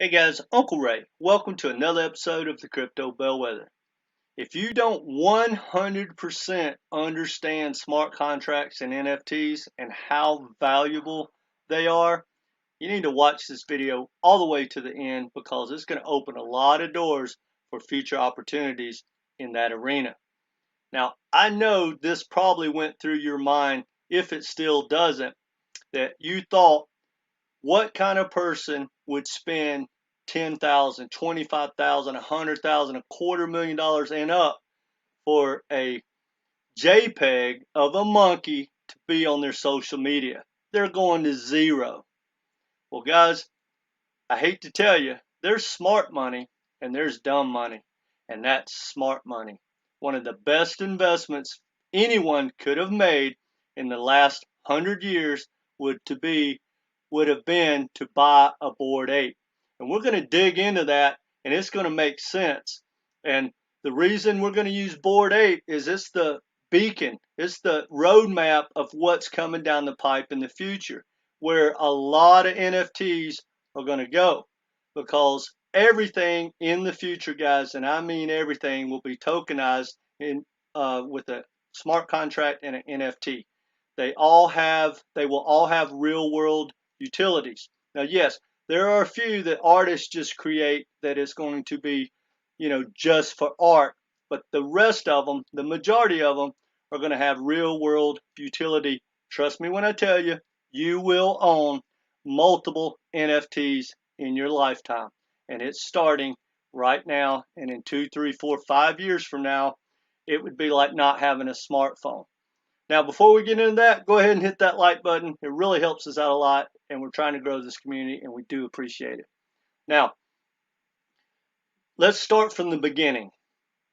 Hey guys, Uncle Ray. Welcome to another episode of the Crypto Bellwether. If you don't 100% understand smart contracts and NFTs and how valuable they are, you need to watch this video all the way to the end because it's going to open a lot of doors for future opportunities in that arena. Now, I know this probably went through your mind, if it still doesn't, that you thought, what kind of person would spend 10,000, 25,000, 100,000, $250,000 and up for a JPEG of a monkey to be on their social media? They're going to zero. Well, guys, I hate to tell you, there's smart money and there's dumb money, and that's smart money. One of the best investments anyone could have made in the last 100 years would have been to buy a Bored Ape. And we're going to dig into that, and it's going to make sense. And the reason we're going to use Bored Ape is it's the beacon, it's the roadmap of what's coming down the pipe in the future, where a lot of NFTs are going to go, because everything in the future, guys, and I mean everything, will be tokenized with a smart contract and an NFT. They will all have real world utilities. Now, yes, there are a few that artists just create that is going to be, just for art, but the rest of them, the majority of them, are going to have real world utility. Trust me when I tell you, you will own multiple NFTs in your lifetime, and it's starting right now. And in 2, 3, 4, 5 years from now, it would be like not having a smartphone. Now, before we get into that, go ahead and hit that like button. It really helps us out a lot, and we're trying to grow this community, and we do appreciate it. Now, let's start from the beginning,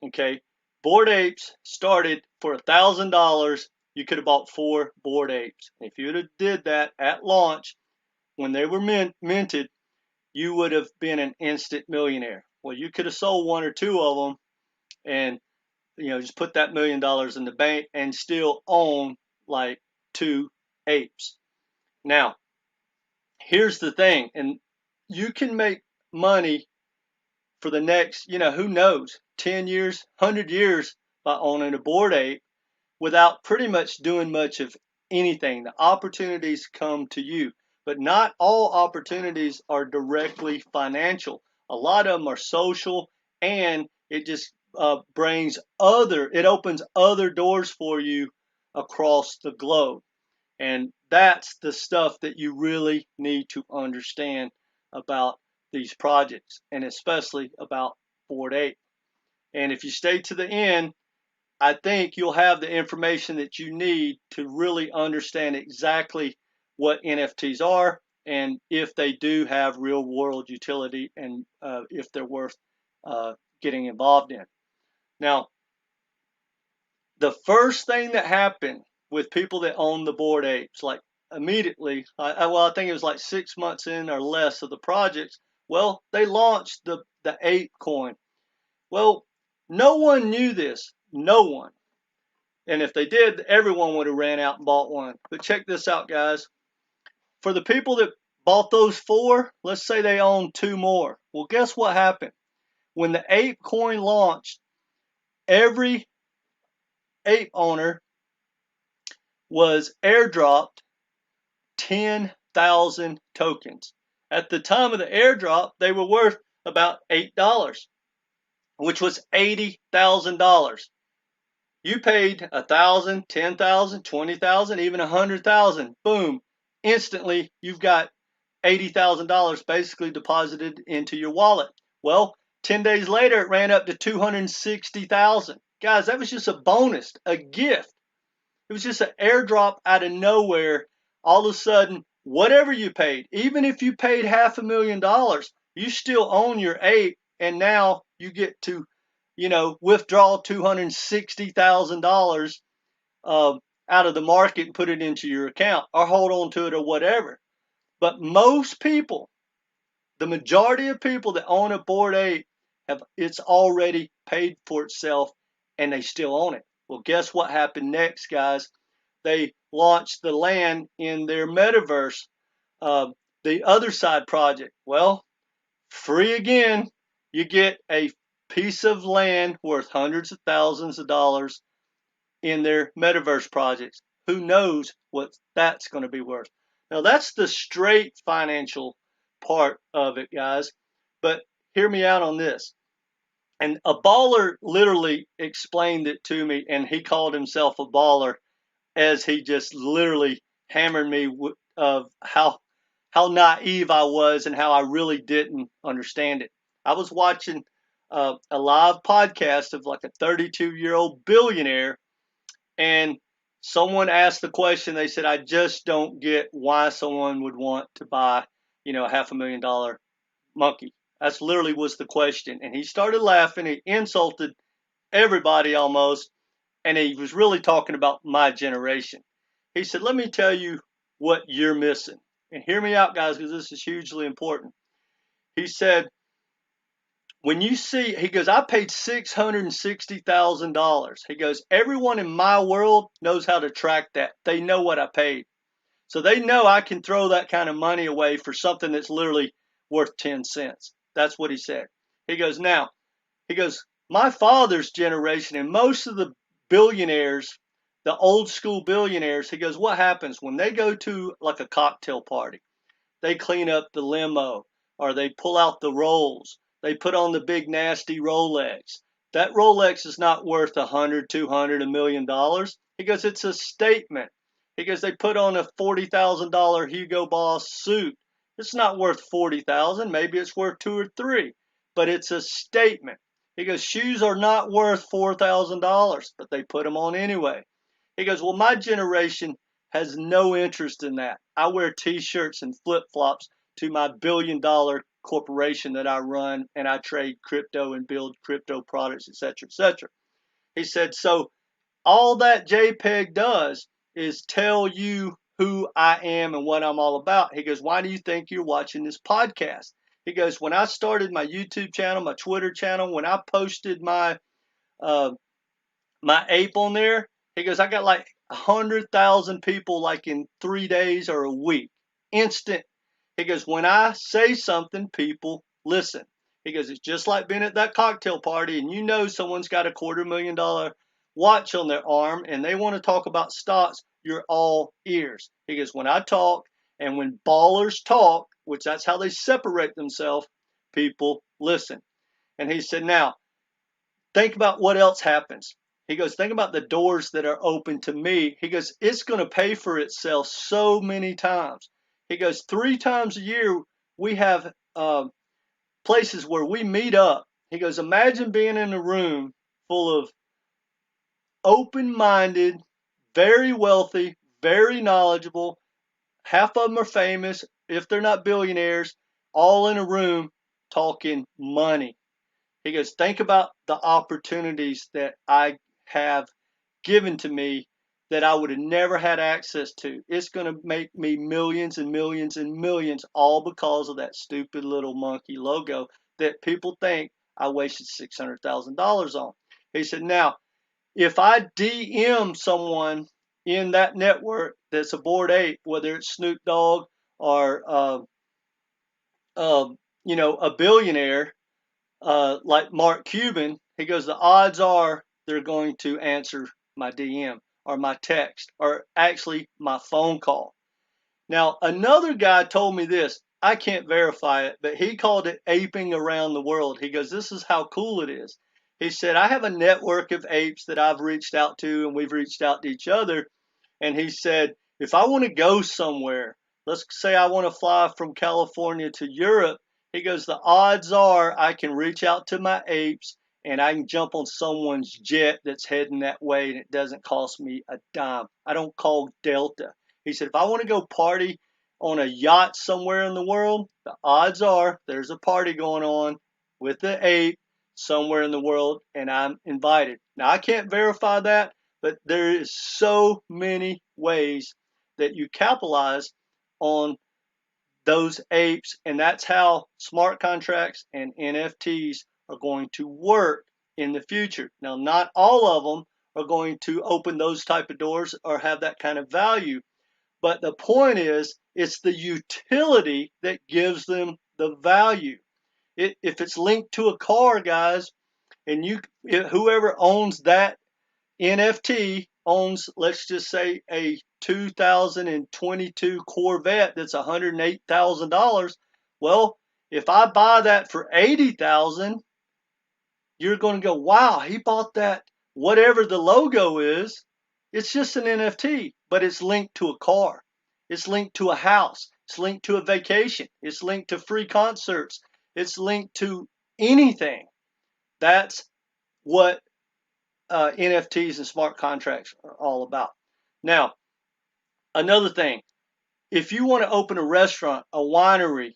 okay? Bored Apes started for $1,000. You could have bought 4 Bored Apes. If you would have did that at launch, when they were minted, you would have been an instant millionaire. Well, you could have sold 1 or 2 of them and just put that $1,000,000 in the bank and still own like 2 apes. Now, here's the thing, and you can make money for the next, who knows, 10 years, 100 years by owning a Bored Ape without pretty much doing much of anything. The opportunities come to you, but not all opportunities are directly financial. A lot of them are social, and it just it opens other doors for you across the globe. And that's the stuff that you really need to understand about these projects, and especially about Bored Ape. And if you stay to the end, I think you'll have the information that you need to really understand exactly what NFTs are and if they do have real world utility, and if they're worth getting involved in. Now, the first thing that happened with people that own the Bored Apes, like immediately, I think it was like 6 months in or less of the projects, well, they launched the ape coin. Well, no one knew this. No one. And if they did, everyone would have ran out and bought one. But check this out, guys. For the people that bought those 4, let's say they own 2 more. Well, guess what happened? When the ape coin launched, every ape owner was airdropped 10,000 tokens. At the time of the airdrop, they were worth about $8, which was $80,000. You paid 1,000, 10,000, 20,000, even 100,000. Boom. Instantly, you've got $80,000 basically deposited into your wallet. Well, 10 days later, it ran up to 260,000. Guys, that was just a bonus, a gift. It was just an airdrop out of nowhere. All of a sudden, whatever you paid, even if you paid $500,000, you still own your ape, and now you get to, withdraw $260,000 out of the market and put it into your account, or hold on to it, or whatever. But most people, the majority of people that own a Bored Ape, it's already paid for itself, and they still own it. Well, guess what happened next, guys? They launched the land in their metaverse, the Other Side project. Well, free again. You get a piece of land worth hundreds of thousands of dollars in their metaverse projects. Who knows what that's going to be worth? Now, that's the straight financial part of it, guys. But hear me out on this. And a baller literally explained it to me, and he called himself a baller as he just literally hammered me of how naive I was and how I really didn't understand it. I was watching a live podcast of like a 32-year-old billionaire, and someone asked the question. They said, "I just don't get why someone would want to buy, a $500,000 monkey." That's literally was the question. And he started laughing. He insulted everybody almost, and he was really talking about my generation. He said, "Let me tell you what you're missing." And hear me out, guys, because this is hugely important. He said, when you see, he goes, "I paid $660,000. He goes, "Everyone in my world knows how to track that. They know what I paid. So they know I can throw that kind of money away for something that's literally worth 10 cents. That's what he said. He goes, he goes, "My father's generation and most of the billionaires, the old school billionaires," he goes, "what happens when they go to like a cocktail party? They clean up the limo, or they pull out the rolls. They put on the big nasty Rolex. That Rolex is not worth 100, 200, $1 million." He goes, "It's a statement." He goes, "They put on a $40,000 Hugo Boss suit. It's not worth 40,000. Maybe it's worth two or three, but it's a statement." He goes, "Shoes are not worth $4,000, but they put them on anyway." He goes, "Well, my generation has no interest in that. I wear t-shirts and flip-flops to my billion-dollar corporation that I run, and I trade crypto and build crypto products, etc., etc." He said, "So all that JPEG does is tell you who I am and what I'm all about." He goes, "Why do you think you're watching this podcast?" He goes, "When I started my YouTube channel, my Twitter channel, when I posted uh, my ape on there," he goes, "I got like 100,000 people like in 3 days or a week. Instant." He goes, "When I say something, people listen." He goes, "It's just like being at that cocktail party and someone's got a $250,000 watch on their arm and they want to talk about stocks. You're all ears." He goes, "When I talk and when ballers talk, which that's how they separate themselves, people listen." And he said, "Now, think about what else happens." He goes, "Think about the doors that are open to me." He goes, "It's going to pay for itself so many times." He goes, "3 times a year, we have places where we meet up." He goes, "Imagine being in a room full of open-minded, very wealthy, very knowledgeable, half of them are famous, if they're not billionaires, all in a room talking money." He goes, "Think about the opportunities that I have given to me that I would have never had access to. It's going to make me millions and millions and millions, all because of that stupid little monkey logo that people think I wasted $600,000 on." He said, "Now, if I DM someone in that network that's a Bored Ape, whether it's Snoop Dogg or a billionaire like Mark Cuban," he goes, "the odds are they're going to answer my DM or my text or actually my phone call." Now, another guy told me this. I can't verify it, but he called it aping around the world. He goes, "This is how cool it is." He said, "I have a network of apes that I've reached out to, and we've reached out to each other." And he said, "If I want to go somewhere, let's say I want to fly from California to Europe," he goes, "the odds are I can reach out to my apes and I can jump on someone's jet that's heading that way and it doesn't cost me a dime. I don't call Delta." He said, "If I want to go party on a yacht somewhere in the world, the odds are there's a party going on with the ape somewhere in the world and I'm invited." Now, I can't verify that, but there is so many ways that you capitalize on those apes, and that's how smart contracts and NFTs are going to work in the future. Now, not all of them are going to open those type of doors or have that kind of value, but the point is it's the utility that gives them the value. If it's linked to a car, guys, and whoever owns that NFT owns, let's just say, a 2022 Corvette that's $108,000. Well, if I buy that for $80,000, you're going to go, wow, he bought that. Whatever the logo is, it's just an NFT, but it's linked to a car. It's linked to a house. It's linked to a vacation. It's linked to free concerts. It's linked to anything. That's what NFTs and smart contracts are all about. Now, another thing, if you want to open a restaurant, a winery,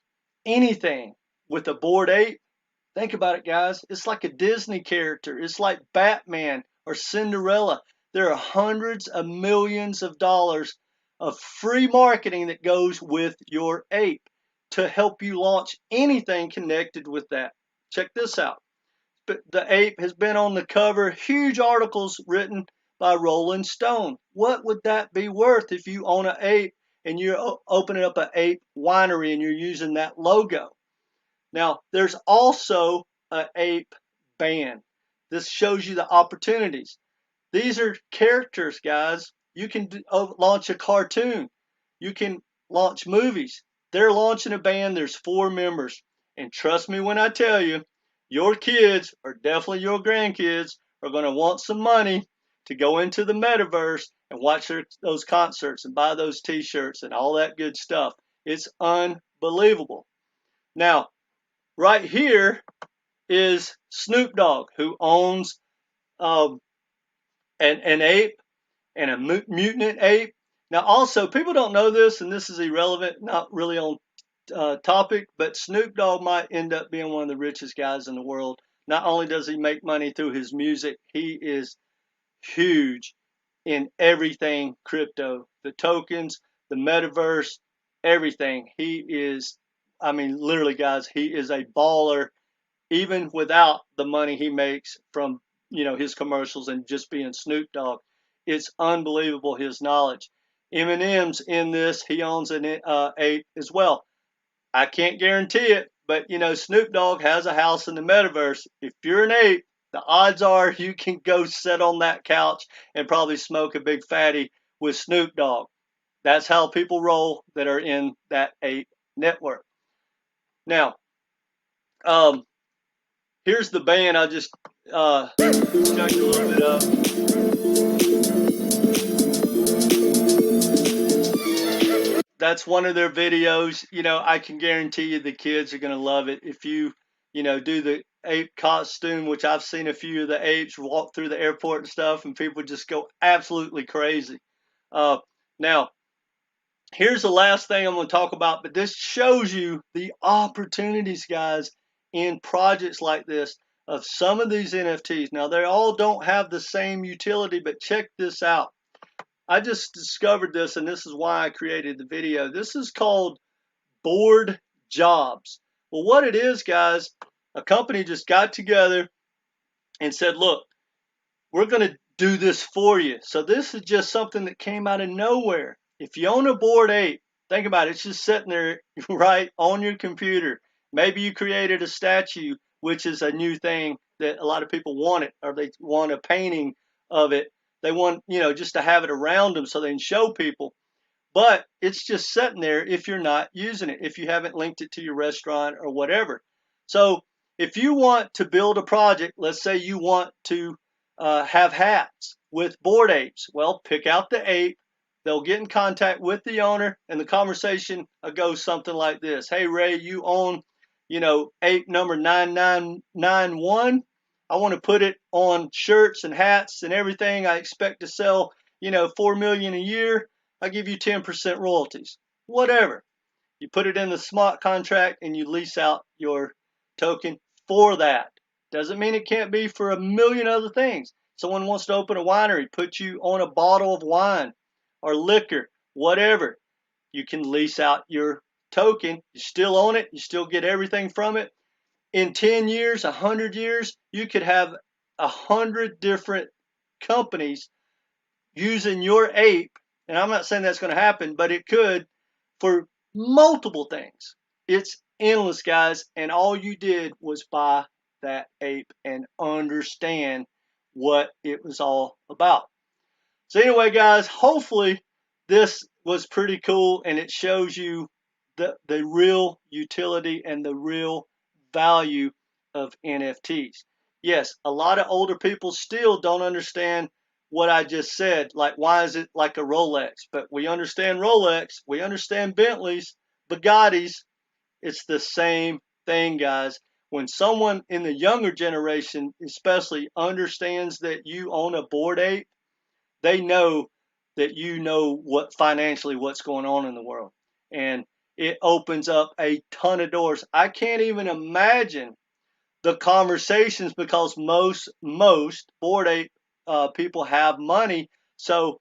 anything with a Bored Ape, think about it, guys. It's like a Disney character. It's like Batman or Cinderella. There are hundreds of millions of dollars of free marketing that goes with your ape to help you launch anything connected with that. Check this out. The ape has been on the cover, huge articles written by Rolling Stone. What would that be worth if you own an ape and you're opening up an ape winery and you're using that logo? Now, there's also an ape band. This shows you the opportunities. These are characters, guys. You can launch a cartoon. You can launch movies. They're launching a band. There's 4 members. And trust me when I tell you, your kids, or definitely your grandkids, are going to want some money to go into the metaverse and watch those concerts and buy those t-shirts and all that good stuff. It's unbelievable. Now, right here is Snoop Dogg, who owns an ape and a mutant ape. Now, also, people don't know this, and this is irrelevant, not really on topic, but Snoop Dogg might end up being one of the richest guys in the world. Not only does he make money through his music, he is huge in everything crypto, the tokens, the metaverse, everything. He is, I mean, literally, guys, he is a baller, even without the money he makes from, his commercials and just being Snoop Dogg. It's unbelievable, his knowledge. Eminem's in this. He owns an ape as well. I can't guarantee it, but Snoop Dogg has a house in the metaverse. If you're an ape, the odds are you can go sit on that couch and probably smoke a big fatty with Snoop Dogg. That's how people roll that are in that ape network. Now, here's the band. I just checked a little bit up. That's one of their videos. I can guarantee you the kids are going to love it. If you, do the ape costume, which I've seen a few of the apes walk through the airport and stuff, and people just go absolutely crazy. Now, here's the last thing I'm going to talk about, but this shows you the opportunities, guys, in projects like this of some of these NFTs. Now, they all don't have the same utility, but check this out. I just discovered this, and this is why I created the video. This is called BORED Jobs. Well, what it is, guys, a company just got together and said, look, we're going to do this for you. So this is just something that came out of nowhere. If you own a Bored Ape, think about it. It's just sitting there right on your computer. Maybe you created a statue, which is a new thing that a lot of people want it, or they want a painting of it. They want, just to have it around them so they can show people. But it's just sitting there if you're not using it, if you haven't linked it to your restaurant or whatever. So if you want to build a project, let's say you want to have hats with Bored Apes, well, pick out the ape. They'll get in contact with the owner, and the conversation goes something like this. Hey, Ray, you own, ape number 9991. I want to put it on shirts and hats and everything. I expect to sell, $4 million a year. I'll give you 10% royalties. Whatever. You put it in the smart contract and you lease out your token for that. Doesn't mean it can't be for a million other things. Someone wants to open a winery, put you on a bottle of wine or liquor, whatever. You can lease out your token. You still own it. You still get everything from it. In 10 years, 100 years, you could have 100 different companies using your ape. And I'm not saying that's going to happen, but it could, for multiple things. It's endless, guys, and all you did was buy that ape and understand what it was all about. So anyway, guys, hopefully this was pretty cool and it shows you the real utility and the real value of NFTs. Yes, a lot of older people still don't understand what I just said. Like, why is it like a Rolex? But we understand Rolex, we understand Bentleys, Bugattis. It's the same thing, guys. When someone in the younger generation, especially, understands that you own a Bored Ape, they know that you know what financially what's going on in the world, and it opens up a ton of doors. I can't even imagine the conversations because most Bored Ape people have money, so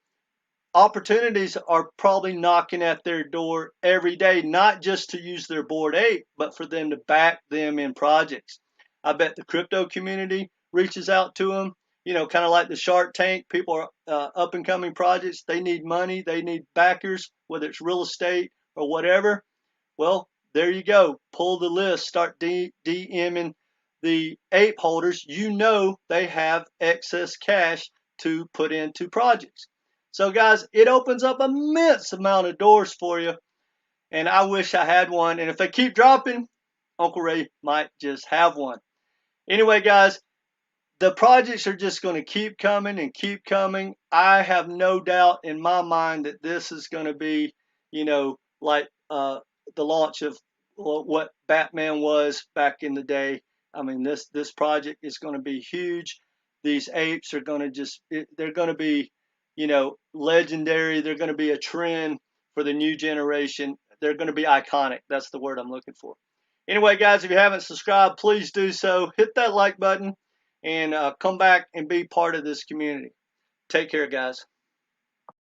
opportunities are probably knocking at their door every day, not just to use their Bored Ape, but for them to back them in projects. I bet the crypto community reaches out to them, kind of like the Shark Tank. People are up and coming projects. They need money, they need backers, whether it's real estate or whatever. Well, there you go. Pull the list, start DMing the ape holders. You know they have excess cash to put into projects. So guys, it opens up an immense amount of doors for you. And I wish I had one. And if they keep dropping, Uncle Ray might just have one. Anyway, guys, the projects are just going to keep coming and keep coming. I have no doubt in my mind that this is going to be, like the launch of what Batman was back in the day. I mean, this project is going to be huge. These apes are going to they're going to be, legendary. They're going to be a trend for the new generation. They're going to be iconic. That's the word I'm looking for. Anyway, guys, if you haven't subscribed, please do so. Hit that like button and come back and be part of this community. Take care, guys.